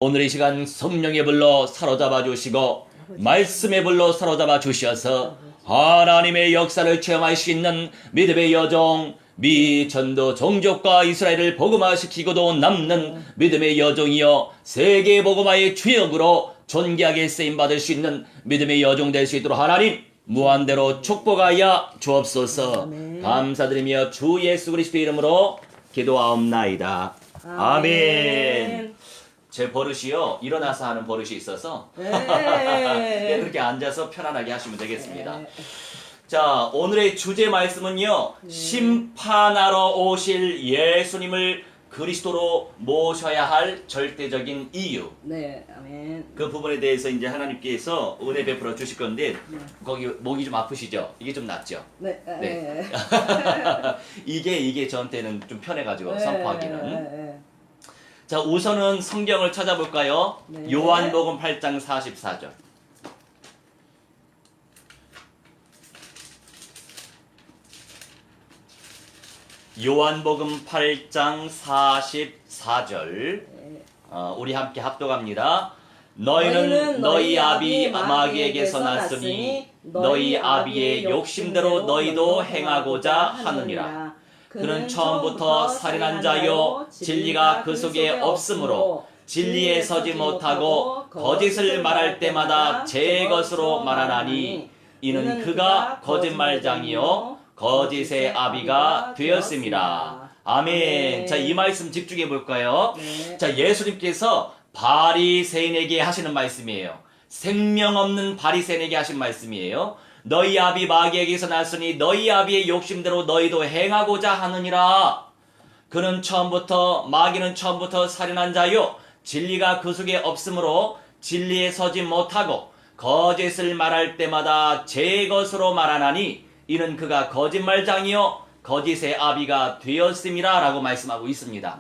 오늘 이 시간 성령의 불로 사로잡아 주시고 말씀의 불로 사로잡아 주셔서 하나님의 역사를 체험할 수 있는 믿음의 여종 미 전도 종족과 이스라엘을 복음화시키고도 남는 믿음의 여종이여 세계 복음화의 주역으로 존귀하게 쓰임받을 수 있는 믿음의 여종 될 수 있도록 하나님 무한대로 축복하여 주옵소서. 감사드리며 주 예수 그리스도의 이름으로 기도하옵나이다. 아멘. 제 버릇이요, 일어나서 하는 버릇이 있어서 그렇게 앉아서 편안하게 하시면 되겠습니다. 자, 오늘의 주제 말씀은요, 심판하러 오실 예수님을 그리스도로 모셔야 할 절대적인 이유. 네, 아멘. 그 부분에 대해서 이제 하나님께서 은혜 베풀어 주실 건데, 거기 목이 좀 아프시죠? 이게 좀 낫죠? 네, 네. 이게 저한테는 좀 편해가지고 선포하기는. 자, 우선은 성경을 찾아볼까요? 네. 요한복음 8장 44절. 요한복음 8장 44절. 우리 함께 합독합니다. 너희는 너희 아비 마귀에게서 났으니 너희 아비의 욕심대로 너희도 행하고자 하느니라. 그는 처음부터 살인한 자요 진리가 그 속에 없으므로 진리에 서지 못하고 거짓을 말할 때마다 제 것으로 말하나니 이는 그가 거짓말장이요 거짓의 아비가 되었습니다. 아멘. 자, 이 말씀 집중해 볼까요? 자, 예수님께서 바리새인에게 하시는 말씀이에요. 생명 없는 바리새인에게 하신 말씀이에요. 너희 아비 마귀에게서 났으니 너희 아비의 욕심대로 너희도 행하고자 하느니라. 그는 마귀는 처음부터 살인한 자요 진리가 그 속에 없으므로 진리에 서지 못하고 거짓을 말할 때마다 제 것으로 말하나니 이는 그가 거짓말장이요 거짓의 아비가 되었음이라 라고 말씀하고 있습니다.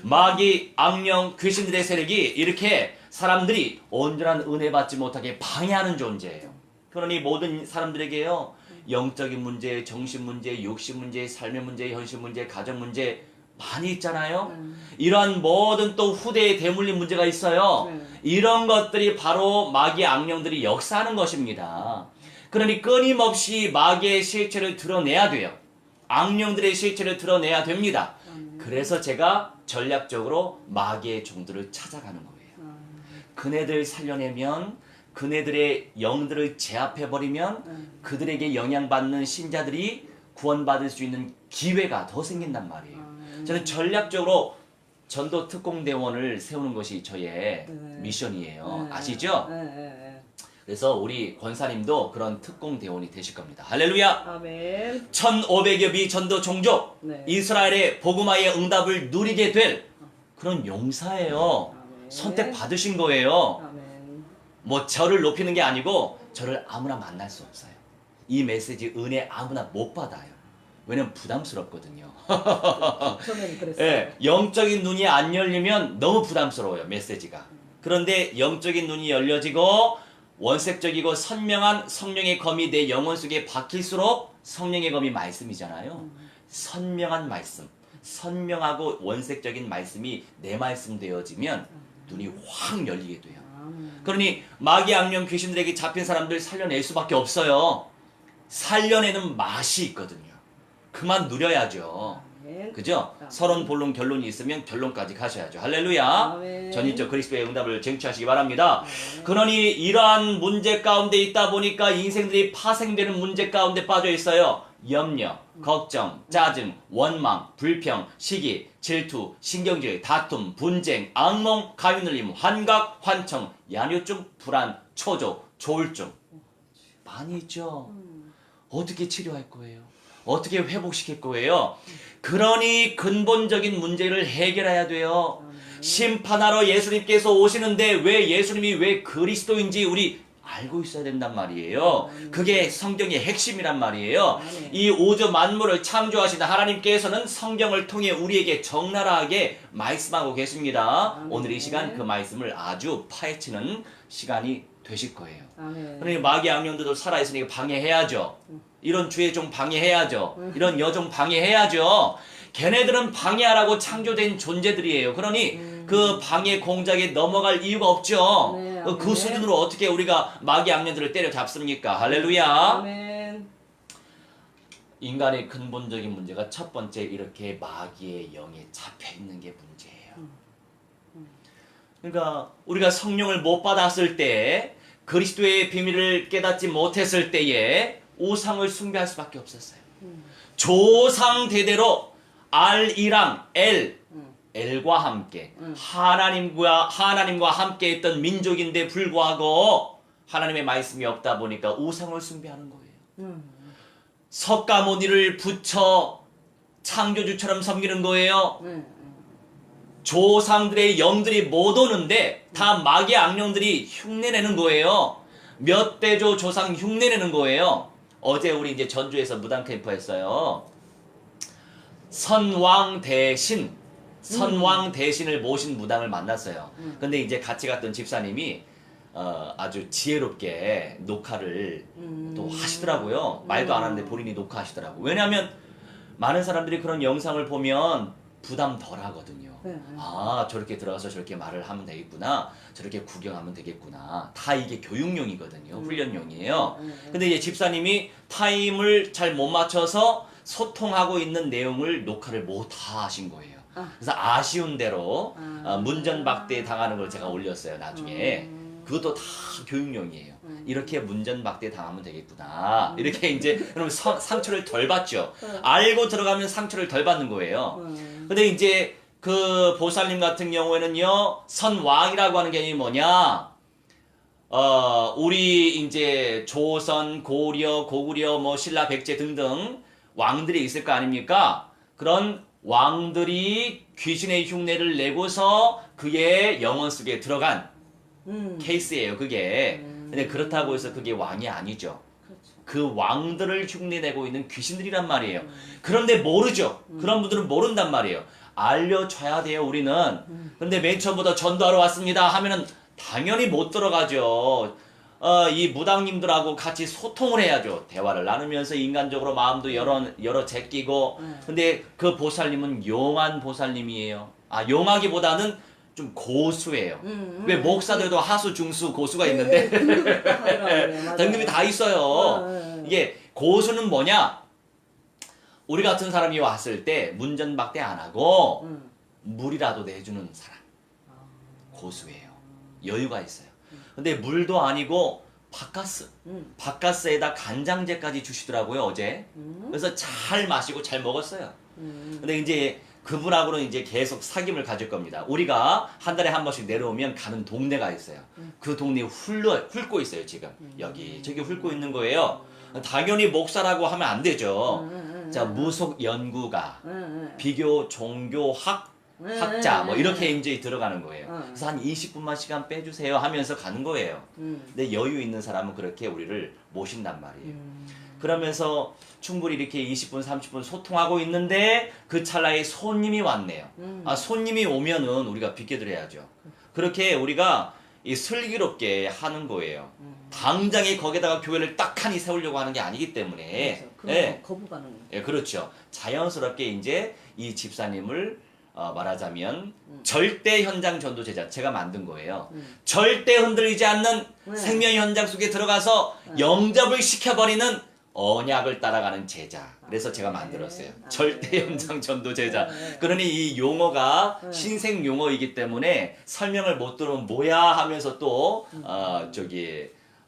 마귀, 악령, 귀신들의 세력이 이렇게 사람들이 온전한 은혜 받지 못하게 방해하는 존재예요. 그러니 모든 사람들에게요, 영적인 문제, 정신 문제, 욕심 문제, 삶의 문제, 현실 문제, 가정 문제 많이 있잖아요. 이러한 모든 또 후대에 대물림 문제가 있어요. 이런 것들이 바로 마귀의 악령들이 역사하는 것입니다. 그러니 끊임없이 마귀의 실체를 드러내야 돼요. 악령들의 실체를 드러내야 됩니다. 그래서 제가 전략적으로 마귀의 종들을 찾아가는 거예요. 그네들 살려내면, 그네들의 영들을 제압해버리면 그들에게 영향받는 신자들이 구원받을 수 있는 기회가 더 생긴단 말이에요. 저는 전략적으로 전도 특공대원을 세우는 것이 저의 미션이에요. 아시죠? 그래서 우리 권사님도 그런 특공대원이 되실 겁니다. 할렐루야! 아멘. 1500여 미 전도 종족, 이스라엘의 복음화의 응답을 누리게 될 그런 용사예요. 선택받으신 거예요. 아멘. 뭐 저를 높이는 게 아니고 저를 아무나 만날 수 없어요. 이 메시지 은혜 아무나 못 받아요. 왜냐면 부담스럽거든요. 저는 그랬어요. 네, 영적인 눈이 안 열리면 너무 부담스러워요, 메시지가. 그런데 영적인 눈이 열려지고 원색적이고 선명한 성령의 검이 내 영혼 속에 박힐수록 성령의 검이 말씀이잖아요. 선명한 말씀, 선명하고 원색적인 말씀이 내 말씀 되어지면 눈이 확 열리게 돼요. 그러니 마귀 악령 귀신들에게 잡힌 사람들 살려낼 수밖에 없어요. 살려내는 맛이 있거든요. 그만 누려야죠. 그죠? 서론, 본론, 결론이 있으면 결론까지 가셔야죠. 할렐루야. 아멘. 전인적 그리스도의 응답을 쟁취하시기 바랍니다. 그러니 이러한 문제 가운데 있다 보니까 인생들이 파생되는 문제 가운데 빠져 있어요. 염려, 걱정, 짜증, 원망, 불평, 시기, 질투, 신경질, 다툼, 분쟁, 악몽, 가위눌림, 환각, 환청, 야뇨증, 불안, 초조, 조울증 많이 있죠. 어떻게 치료할 거예요? 어떻게 회복시킬 거예요? 그러니 근본적인 문제를 해결해야 돼요. 심판하러 예수님께서 오시는데 예수님이 왜 그리스도인지 우리 알고 있어야 된단 말이에요. 그게 성경의 핵심이란 말이에요. 이 우주 만물을 창조하신 하나님께서는 성경을 통해 우리에게 적나라하게 말씀하고 계십니다. 오늘 이 시간 그 말씀을 아주 파헤치는 시간이 되실 거예요. 그러니 마귀 악령들도 살아있으니까 방해해야죠. 이런 주의 종 방해해야죠. 이런 여종 방해해야죠. 걔네들은 방해하라고 창조된 존재들이에요. 그러니 그 방해 공작에 넘어갈 이유가 없죠. 네, 그 아멘. 수준으로 어떻게 우리가 마귀 악령들을 때려잡습니까? 할렐루야. 아멘. 인간의 근본적인 문제가 첫 번째 이렇게 마귀의 영에 잡혀 있는 게 문제예요. 그러니까 우리가 성령을 못 받았을 때 그리스도의 비밀을 깨닫지 못했을 때에 우상을 숭배할 수밖에 없었어요. 조상 대대로 알이랑 엘과 함께 하나님과 함께 있던 민족인데 불구하고 하나님의 말씀이 없다 보니까 우상을 숭배하는 거예요. 석가모니를 붙여 창조주처럼 섬기는 거예요. 조상들의 영들이 못 오는데 다 마귀 악령들이 흉내내는 거예요. 몇 대조 조상 흉내내는 거예요. 어제 우리 이제 전주에서 무당 캠프 했어요. 선왕 대신을 모신 무당을 만났어요. 근데 이제 같이 갔던 집사님이 아주 지혜롭게 녹화를 또 하시더라고요. 말도 안 하는데 본인이 녹화하시더라고요. 왜냐하면 많은 사람들이 그런 영상을 보면 부담 덜 하거든요. 아, 저렇게 들어가서 저렇게 말을 하면 되겠구나. 저렇게 구경하면 되겠구나. 다 이게 교육용이거든요. 훈련용이에요. 근데 이제 집사님이 타임을 잘 못 맞춰서 소통하고 있는 내용을 녹화를 못 하신 거예요. 그래서 아쉬운 대로 문전박대 당하는 걸 제가 올렸어요. 나중에. 그것도 다 교육용이에요. 이렇게 문전박대 당하면 되겠구나. 이렇게 이제 그러면 상처를 덜 받죠. 알고 들어가면 상처를 덜 받는 거예요. 근데 이제 그 보살님 같은 경우에는요, 선왕이라고 하는 개념이 뭐냐? 우리 이제 조선, 고려, 고구려, 뭐 신라, 백제 등등 왕들이 있을 거 아닙니까? 그런 왕들이 귀신의 흉내를 내고서 그의 영혼 속에 들어간 케이스예요, 그게. 근데 그렇다고 해서 그게 왕이 아니죠. 그 왕들을 흉내내고 있는 귀신들이란 말이에요. 그런데 모르죠. 그런 분들은 모른단 말이에요. 알려줘야 돼요, 우리는. 근데 맨 처음부터 전도하러 왔습니다 하면은 당연히 못 들어가죠. 이 무당님들하고 같이 소통을 해야죠. 대화를 나누면서 인간적으로 마음도 여러 제끼고. 근데 그 보살님은 용한 보살님이에요. 용하기보다는 좀 고수예요. 왜 목사들도 하수, 중수, 고수가 있는데 등급이 다 있어요. 이게 고수는 뭐냐? 우리 같은 사람이 왔을 때 문전박대 안 하고 물이라도 내주는 사람. 고수예요. 여유가 있어요. 근데 물도 아니고 바카스에다 간장제까지 주시더라고요, 어제. 그래서 잘 마시고 잘 먹었어요. 근데 이제 그분하고는 이제 계속 사귐을 가질 겁니다. 우리가 한 달에 한 번씩 내려오면 가는 동네가 있어요. 그 동네에 훑고 있어요, 지금. 여기, 저기 훑고 있는 거예요. 당연히 목사라고 하면 안 되죠. 자, 무속 연구가, 비교 종교학자, 뭐 이렇게 이제 들어가는 거예요. 그래서 한 20분만 시간 빼주세요 하면서 가는 거예요. 근데 여유 있는 사람은 그렇게 우리를 모신단 말이에요. 그러면서 충분히 이렇게 20분, 30분 소통하고 있는데 그 찰나에 손님이 왔네요. 손님이 오면은 우리가 비켜드려야죠. 그렇게 우리가 이 슬기롭게 하는 거예요. 당장에 거기다가 교회를 딱하니 세우려고 하는 게 아니기 때문에. 그렇죠. 거부가는. 예, 그렇죠. 자연스럽게 이제 이 집사님을 말하자면 절대 현장 전도 제자 제가 만든 거예요. 절대 흔들리지 않는 생명 현장 속에 들어가서 영접을 시켜버리는 언약을 따라가는 제자. 그래서 제가 만들었어요. 절대 현장 전도 제자. 그러니 이 용어가 신생 용어이기 때문에 설명을 못 들으면 뭐야 하면서 또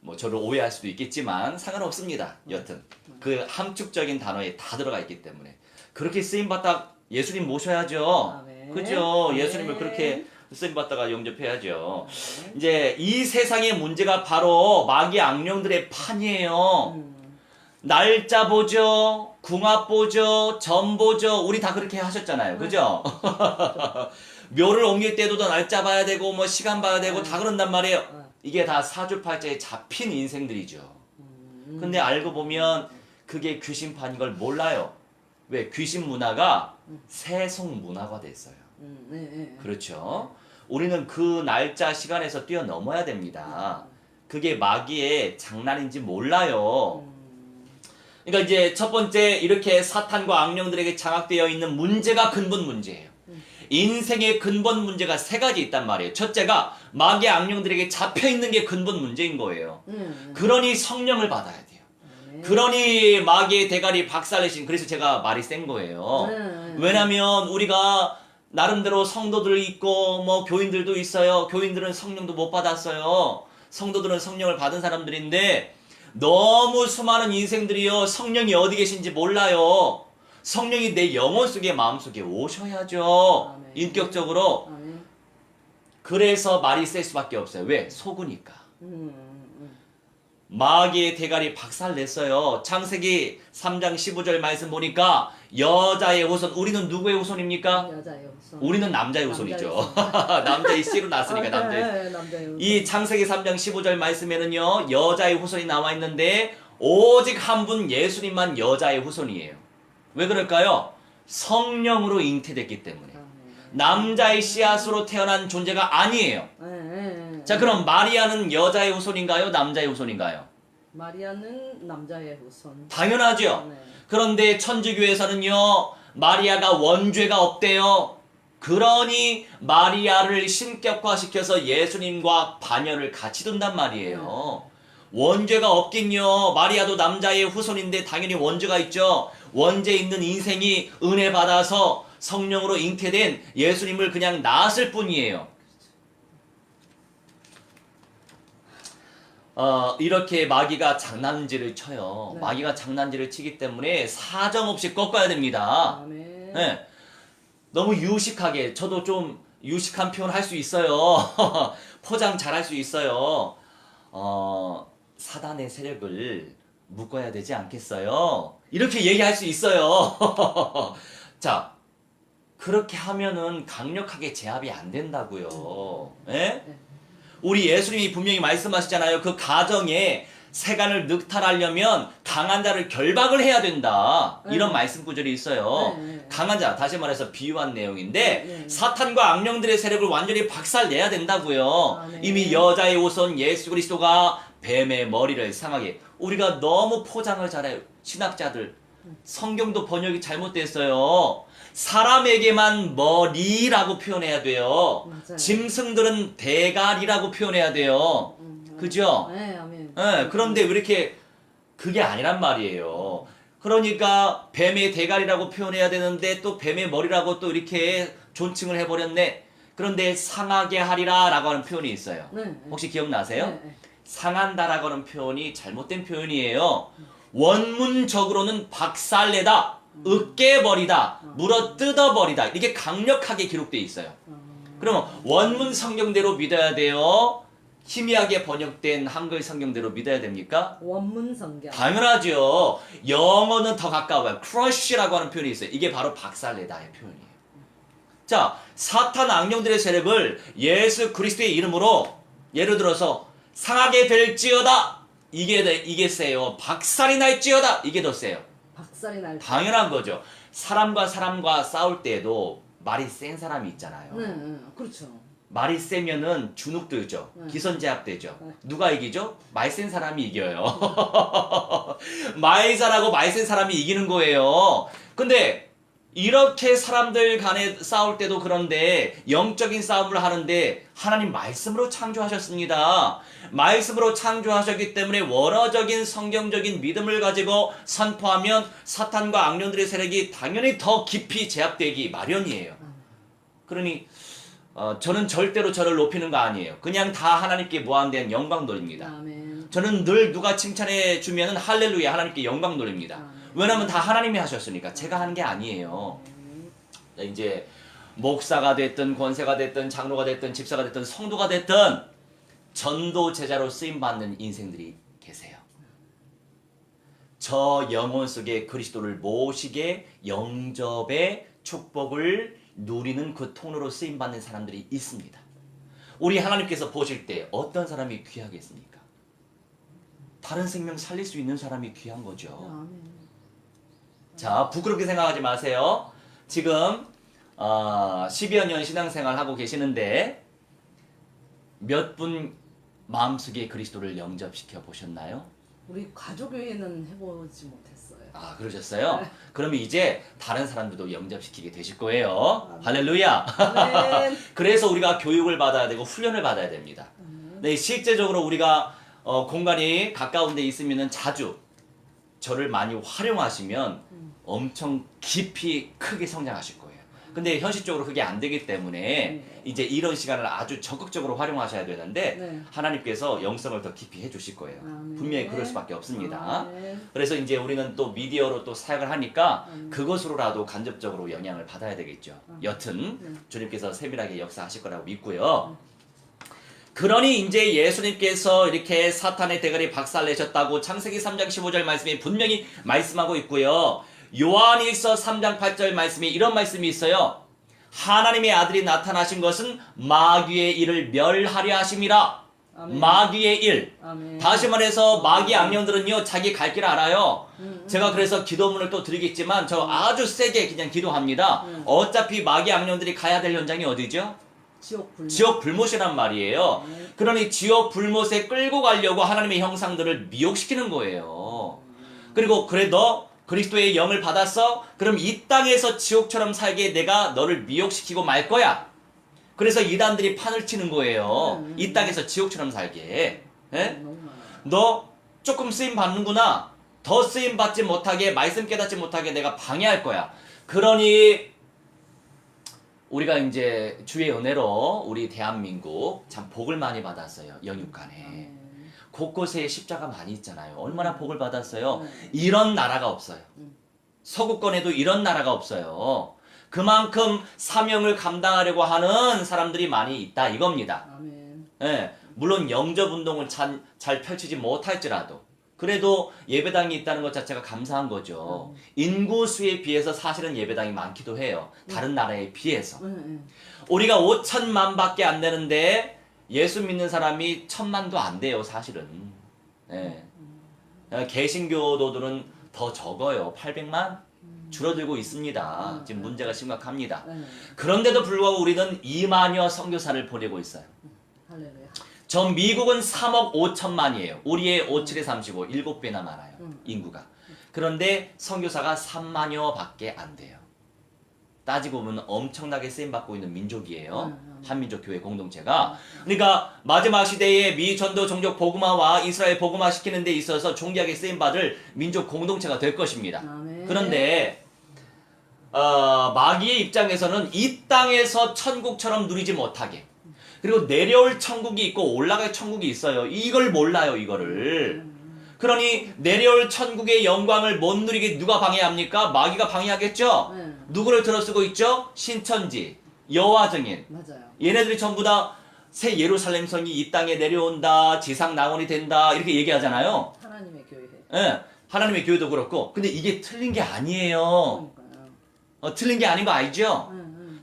뭐 저를 오해할 수도 있겠지만 상관없습니다. 여튼 그 함축적인 단어에 다 들어가 있기 때문에 그렇게 쓰임 받다 예수님 모셔야죠. 그죠? 예수님을 그렇게 쓰임 받다가 영접해야죠. 이제 이 세상의 문제가 바로 마귀 악령들의 판이에요. 날짜 보죠, 궁합 보죠, 점 보죠. 우리 다 그렇게 하셨잖아요. 그죠? 묘를 옮길 때도 날짜 봐야 되고 뭐 시간 봐야 되고 다 그런단 말이에요. 이게 다 사주팔자에 잡힌 인생들이죠. 근데 알고 보면 그게 귀신판인 걸 몰라요. 왜? 귀신 문화가 세속 문화가 됐어요. 그렇죠? 우리는 그 날짜 시간에서 뛰어넘어야 됩니다. 그게 마귀의 장난인지 몰라요. 그러니까 이제 첫 번째 이렇게 사탄과 악령들에게 장악되어 있는 문제가 근본 문제예요. 인생의 근본 문제가 세 가지 있단 말이에요. 첫째가 마귀의 악령들에게 잡혀있는 게 근본 문제인 거예요. 그러니 성령을 받아야 돼요. 그러니 마귀의 대가리 박살내신, 그래서 제가 말이 센 거예요. 왜냐면 우리가 나름대로 성도들 있고 뭐 교인들도 있어요. 교인들은 성령도 못 받았어요. 성도들은 성령을 받은 사람들인데 너무 수많은 인생들이요, 성령이 어디 계신지 몰라요. 성령이 내 영혼 속에, 마음 속에 오셔야죠. 아멘. 인격적으로. 아멘. 그래서 말이 셀 수밖에 없어요. 왜? 속으니까. 마귀의 대가리 박살냈어요. 창세기 3장 15절 말씀 보니까 여자의 후손, 우리는 누구의 후손입니까? 여자의 후손. 우리는 남자의 후손이죠. 남자의 씨로 났으니까 남자의. 남자의 후손. 이 창세기 3장 15절 말씀에는요, 여자의 후손이 나와 있는데 오직 한 분 예수님만 여자의 후손이에요. 왜 그럴까요? 성령으로 잉태됐기 때문에. 남자의 씨앗으로 태어난 존재가 아니에요. 자, 그럼 마리아는 여자의 후손인가요? 남자의 후손인가요? 마리아는 남자의 후손. 당연하죠. 네. 그런데 천주교에서는요, 마리아가 원죄가 없대요. 그러니 마리아를 신격화시켜서 예수님과 반열을 같이 둔단 말이에요. 원죄가 없긴요. 마리아도 남자의 후손인데 당연히 원죄가 있죠. 원죄 있는 인생이 은혜 받아서 성령으로 잉태된 예수님을 그냥 낳았을 뿐이에요. 이렇게 마귀가 장난질을 쳐요. 네. 마귀가 장난질을 치기 때문에 사정없이 꺾어야 됩니다. 아멘. 네. 너무 유식하게, 저도 좀 유식한 표현 할 수 있어요. 포장 잘 할 수 있어요. 사단의 세력을 묶어야 되지 않겠어요? 이렇게 얘기할 수 있어요. 자, 그렇게 하면은 강력하게 제압이 안 된다고요. 예? 우리 예수님이 분명히 말씀하시잖아요. 그 가정에 세간을 늑탈하려면 강한 자를 결박을 해야 된다. 이런 말씀 구절이 있어요. 강한 자, 다시 말해서 비유한 내용인데 사탄과 악령들의 세력을 완전히 박살내야 된다고요. 이미 여자의 후손 예수 그리스도가 뱀의 머리를 상하게. 우리가 너무 포장을 잘해요. 신학자들. 성경도 번역이 잘못됐어요. 사람에게만 머리라고 표현해야 돼요. 맞아요. 짐승들은 대가리라고 표현해야 돼요. 그죠? 네, 아멘. 네, 그런데 왜 이렇게 그게 아니란 말이에요. 그러니까 뱀의 대가리라고 표현해야 되는데 또 뱀의 머리라고 또 이렇게 존칭을 해버렸네. 그런데 상하게 하리라 라고 하는 표현이 있어요. 혹시 기억나세요? 네. 상한다라고 하는 표현이 잘못된 표현이에요. 원문적으로는 박살내다, 으깨버리다, 물어 뜯어버리다, 이게 강력하게 기록되어 있어요. 그러면 원문 성경대로 믿어야 돼요? 희미하게 번역된 한글 성경대로 믿어야 됩니까? 원문 성경. 당연하죠. 영어는 더 가까워요. crush라고 하는 표현이 있어요. 이게 바로 박살내다의 표현이에요. 자, 사탄 악령들의 세력을 예수 그리스도의 이름으로 예를 들어서 상하게 될지어다. 이게 세요. 박살이 날지어다. 이게 더 세요. 박살이 날. 당연한 거죠. 사람과 사람과 싸울 때에도 말이 센 사람이 있잖아요. 그렇죠. 말이 세면은 주눅들죠. 기선제압되죠. 누가 이기죠? 말 센 사람이 이겨요. 말 잘하고 말 센 사람이 이기는 거예요. 근데 이렇게 사람들 간에 싸울 때도 그런데 영적인 싸움을 하는데 하나님 말씀으로 창조하셨습니다. 말씀으로 창조하셨기 때문에 원어적인 성경적인 믿음을 가지고 선포하면 사탄과 악령들의 세력이 당연히 더 깊이 제압되기 마련이에요. 그러니 저는 절대로 저를 높이는 거 아니에요. 그냥 다 하나님께 무한대한 영광 돌립니다. 아멘. 저는 늘 누가 칭찬해 주면은 할렐루야 하나님께 영광 돌립니다. 왜냐면 다 하나님이 하셨으니까 제가 하는 게 아니에요. 이제 목사가 됐든 권세가 됐든 장로가 됐든 집사가 됐든 성도가 됐든 전도 제자로 쓰임 받는 인생들이 계세요. 저 영혼 속에 그리스도를 모시게 영접의 축복을 누리는 그 통로로 쓰임 받는 사람들이 있습니다. 우리 하나님께서 보실 때 어떤 사람이 귀하겠습니까? 다른 생명 살릴 수 있는 사람이 귀한 거죠. 아멘. 자, 부끄럽게 생각하지 마세요. 지금 10여 년 신앙생활 하고 계시는데 몇 분 마음속에 그리스도를 영접시켜 보셨나요? 우리 가족회의는 해보지 못했어요. 아, 그러셨어요? 그러면 이제 다른 사람들도 영접시키게 되실 거예요. 할렐루야. 아멘. 그래서 우리가 교육을 받아야 되고 훈련을 받아야 됩니다. 네, 실제적으로 우리가 공간이 가까운 데 있으면 자주 저를 많이 활용하시면 엄청 깊이 크게 성장하실 거예요. 근데 현실적으로 그게 안 되기 때문에 이제 이런 시간을 아주 적극적으로 활용하셔야 되는데 네. 하나님께서 영성을 더 깊이 해주실 거예요. 아멘. 분명히 그럴 수밖에 없습니다. 아멘. 그래서 이제 우리는 또 미디어로 또 사역을 하니까 그것으로라도 간접적으로 영향을 받아야 되겠죠. 여튼 주님께서 세밀하게 역사하실 거라고 믿고요. 그러니 이제 예수님께서 이렇게 사탄의 대가리 박살내셨다고 창세기 3장 15절 말씀이 분명히 말씀하고 있고요. 요한일서 3장 8절 말씀이 이런 말씀이 있어요. 하나님의 아들이 나타나신 것은 마귀의 일을 멸하려 하심이라. 아멘. 마귀의 일. 아멘. 다시 말해서 마귀 악령들은요 자기 갈 길 알아요. 제가 그래서 기도문을 또 드리겠지만 저 아주 세게 그냥 기도합니다. 어차피 마귀 악령들이 가야 될 현장이 어디죠? 지옥 불못이란 말이에요. 그러니 지옥 불못에 끌고 가려고 하나님의 형상들을 미혹시키는 거예요. 그리고 그래 너 그리스도의 영을 받았어? 그럼 이 땅에서 지옥처럼 살게 내가 너를 미혹시키고 말 거야. 그래서 이단들이 판을 치는 거예요. 이 땅에서 지옥처럼 살게. 예? 너 조금 쓰임 받는구나. 더 쓰임 받지 못하게, 말씀 깨닫지 못하게 내가 방해할 거야. 그러니 우리가 이제 주의 은혜로 우리 대한민국 참 복을 많이 받았어요. 영육간에. 곳곳에 십자가 많이 있잖아요. 얼마나 복을 받았어요. 이런 나라가 없어요. 서구권에도 이런 나라가 없어요. 그만큼 사명을 감당하려고 하는 사람들이 많이 있다 이겁니다. 아멘. 예, 물론 영접운동을 잘 펼치지 못할지라도 그래도 예배당이 있다는 것 자체가 감사한 거죠. 인구수에 비해서 사실은 예배당이 많기도 해요. 다른 나라에 비해서. 우리가 5천만 밖에 안 되는데 예수 믿는 사람이 1,000만도 안 돼요, 사실은. 예. 개신교도들은 더 적어요. 800만? 줄어들고 있습니다. 지금 문제가 심각합니다. 그런데도 불구하고 우리는 2만여 선교사를 보내고 있어요. 할렐루야. 전 미국은 3억 5천만이에요. 우리의 57에 35, 7배나 많아요. 인구가. 그런데 선교사가 3만여 밖에 안 돼요. 따지고 보면 엄청나게 쓰임받고 있는 민족이에요. 한민족 교회 공동체가. 그러니까 마지막 시대에 미 전도 종족 복음화와 이스라엘 복음화 시키는 데 있어서 존귀하게 쓰임받을 민족 공동체가 될 것입니다. 아멘. 그런데 마귀의 입장에서는 이 땅에서 천국처럼 누리지 못하게 그리고 내려올 천국이 있고 올라갈 천국이 있어요. 이걸 몰라요, 이거를. 그러니 내려올 천국의 영광을 못 누리게 누가 방해합니까? 마귀가 방해하겠죠? 누구를 들어쓰고 있죠? 신천지, 여호와 증인. 맞아요. 얘네들이 전부 다 새 예루살렘 성이 이 땅에 내려온다, 지상 낙원이 된다 이렇게 얘기하잖아요. 하나님의 교회. 예, 하나님의 교회도 그렇고. 근데 이게 틀린 게 아니에요. 그러니까요. 틀린 게 아닌 거 알죠?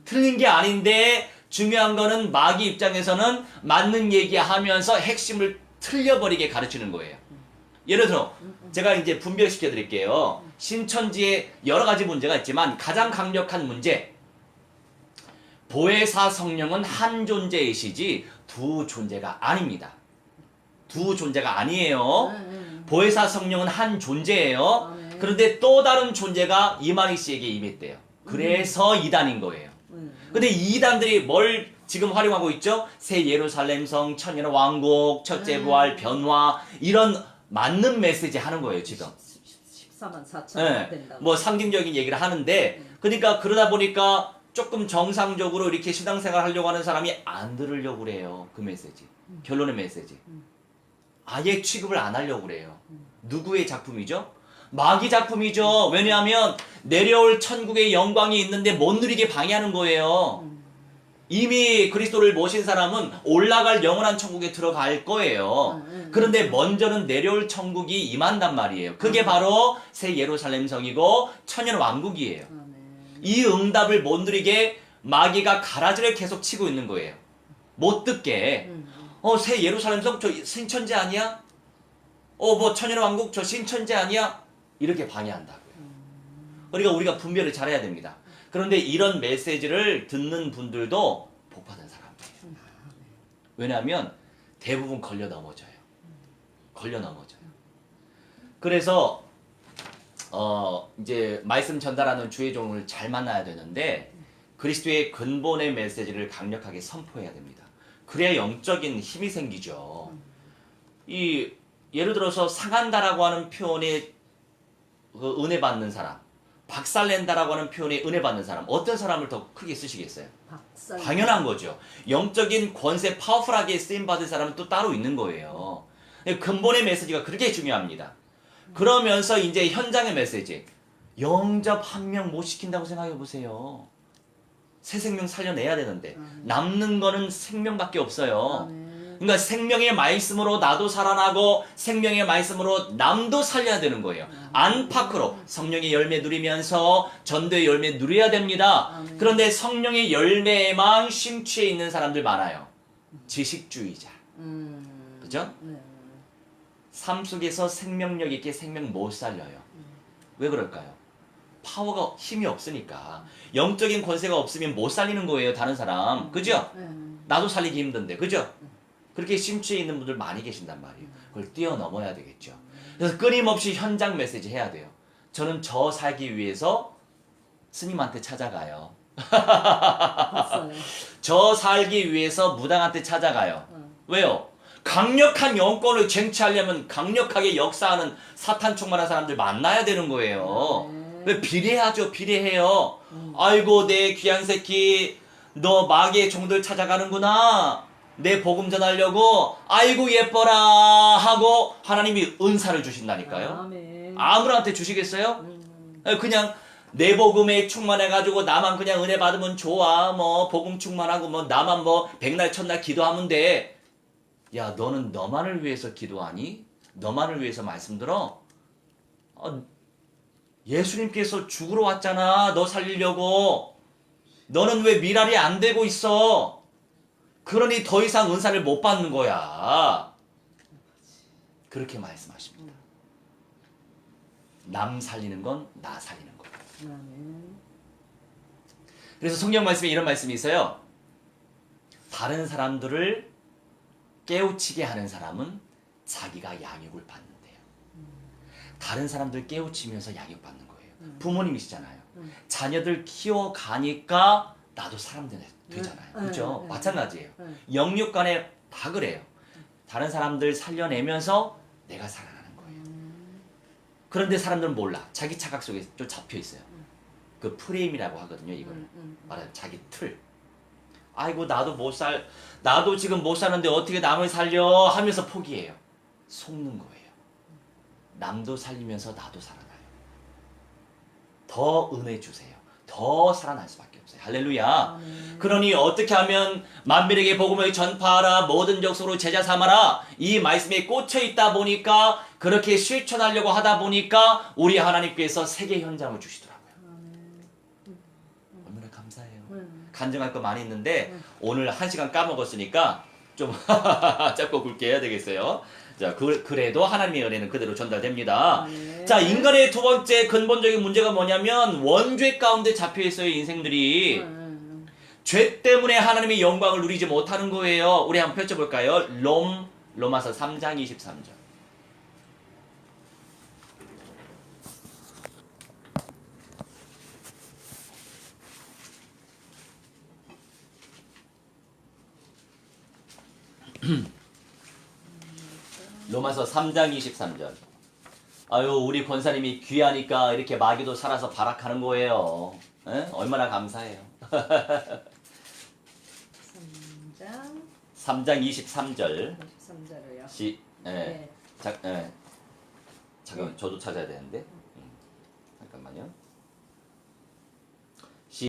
틀린 게 아닌데 중요한 거는 마귀 입장에서는 맞는 얘기하면서 핵심을 틀려버리게 가르치는 거예요. 예를 들어 제가 이제 분별시켜 드릴게요. 신천지에 여러 가지 문제가 있지만 가장 강력한 문제, 보혜사 성령은 한 존재이시지 두 존재가 아닙니다. 두 존재가 아니에요. 보혜사 성령은 한 존재예요. 그런데 또 다른 존재가 이만희 씨에게 임했대요. 그래서 이단인 거예요. 근데 이단들이 뭘 지금 활용하고 있죠? 새 예루살렘성, 천년 왕국, 첫째 부활, 변화 이런 맞는 메시지 하는 거예요 지금. 14만 4천 네, 된다고. 뭐 상징적인 얘기를 하는데 그러니까 그러다 보니까 조금 정상적으로 이렇게 신앙생활 하려고 하는 사람이 안 들으려고 그래요. 그 메시지. 결론의 메시지. 아예 취급을 안 하려고 그래요. 누구의 작품이죠? 마귀 작품이죠. 왜냐하면 내려올 천국의 영광이 있는데 못 누리게 방해하는 거예요. 이미 그리스도를 모신 사람은 올라갈 영원한 천국에 들어갈 거예요. 그런데 먼저는 내려올 천국이 임한단 말이에요. 그게 바로 새 예루살렘 성이고 천년 왕국이에요. 이 응답을 못 누리게 마귀가 가라지를 계속 치고 있는 거예요. 못 듣게. 새 예루살렘 성 저 신천지 아니야? 뭐 천년 왕국 저 신천지 아니야? 이렇게 방해한다고요. 그러니까 우리가 분별을 잘해야 됩니다. 그런데 이런 메시지를 듣는 분들도 복받은 사람이에요. 왜냐하면 대부분 걸려 넘어져요. 걸려 넘어져요. 그래서 이제 말씀 전달하는 주의 종을 잘 만나야 되는데 그리스도의 근본의 메시지를 강력하게 선포해야 됩니다. 그래야 영적인 힘이 생기죠. 이 예를 들어서 상한다라고 하는 표현에 그 은혜 받는 사람, 박살낸다라고 하는 표현에 은혜 받는 사람, 어떤 사람을 더 크게 쓰시겠어요? 박살. 당연한 거죠. 영적인 권세 파워풀하게 쓰임 받은 사람은 또 따로 있는 거예요. 근본의 메시지가 그렇게 중요합니다. 그러면서 이제 현장의 메시지, 영접 한 명 못 시킨다고 생각해 보세요. 새 생명 살려내야 되는데 남는 거는 생명밖에 없어요. 아멘. 그러니까 생명의 말씀으로 나도 살아나고 생명의 말씀으로 남도 살려야 되는 거예요. 안팎으로 성령의 열매 누리면서 전도의 열매 누려야 됩니다. 아멘. 그런데 성령의 열매에만 심취해 있는 사람들 많아요. 지식주의자. 그죠? 네. 삶 속에서 생명력 있게 생명 못 살려요. 왜 그럴까요? 파워가 힘이 없으니까. 영적인 권세가 없으면 못 살리는 거예요, 다른 사람. 그죠? 네. 나도 살리기 힘든데, 그죠? 그렇게 심취해 있는 분들 많이 계신단 말이에요. 그걸 뛰어넘어야 되겠죠. 그래서 끊임없이 현장 메시지 해야 돼요. 저는 저 살기 위해서 스님한테 찾아가요. 봤어요. 저 살기 위해서 무당한테 찾아가요. 왜요? 강력한 영권을 쟁취하려면 강력하게 역사하는 사탄 충만한 사람들 만나야 되는 거예요. 왜 비례하죠? 비례해요. 아이고 내 귀한 새끼 너 마귀의 종들 찾아가는구나. 내 복음 전하려고 아이고 예뻐라 하고 하나님이 은사를 주신다니까요. 아멘. 아무한테 주시겠어요? 그냥 내 복음에 충만해가지고 나만 그냥 은혜 받으면 좋아. 뭐 복음 충만하고 뭐 나만 뭐 백날 첫날 기도하면 돼. 야 너는 너만을 위해서 기도하니? 너만을 위해서 말씀 들어? 예수님께서 죽으러 왔잖아. 너 살리려고. 너는 왜 미랄이 안 되고 있어? 그러니 더 이상 은사를 못 받는 거야. 그렇게 말씀하십니다. 남 살리는 건 나 살리는 거야. 아멘. 그래서 성경 말씀에 이런 말씀이 있어요. 다른 사람들을 깨우치게 하는 사람은 자기가 양육을 받는데요. 다른 사람들 깨우치면서 양육받는 거예요. 부모님이시잖아요. 자녀들 키워가니까 나도 사람 되잖아요. 그렇죠? 마찬가지예요. 영육 간에 다 그래요. 다른 사람들 살려내면서 내가 살아나는 거예요. 그런데 사람들은 몰라. 자기 착각 속에 좀 잡혀 있어요. 그 프레임이라고 하거든요. 이걸 말하는 자기 틀. 아이고 나도 지금 못 사는데 어떻게 남을 살려 하면서 포기해요. 속는 거예요. 남도 살리면서 나도 살아나요. 더 은혜 주세요. 더 살아날 수밖에 없어요. 할렐루야. 그러니 어떻게 하면 만민에게 복음을 전파하라. 모든 족속으로 제자 삼아라. 이 말씀에 꽂혀 있다 보니까 그렇게 실천하려고 하다 보니까 우리 하나님께서 세계 현장을 주시더라고요. 얼마나 감사해요. 간증할 거 많이 있는데 오늘 1시간 까먹었으니까 좀 짧고 굵게 해야 되겠어요. 자, 그래도 하나님의 은혜는 그대로 전달됩니다. 자, 인간의 두 번째 근본적인 문제가 뭐냐면 원죄 가운데 잡혀 있어요, 인생들이. 죄 때문에 하나님의 영광을 누리지 못하는 거예요. 우리 한번 펼쳐볼까요? 로마서 3장 23절. 로마서 3장 23절. 아유 우리 권사님이 귀하니까 이렇게 마귀도 살아서 발악하는 거예요. 에? 얼마나 감사해요. 3장 23절. 23절을요. 네. 잠깐만 저도 찾아야 되는데.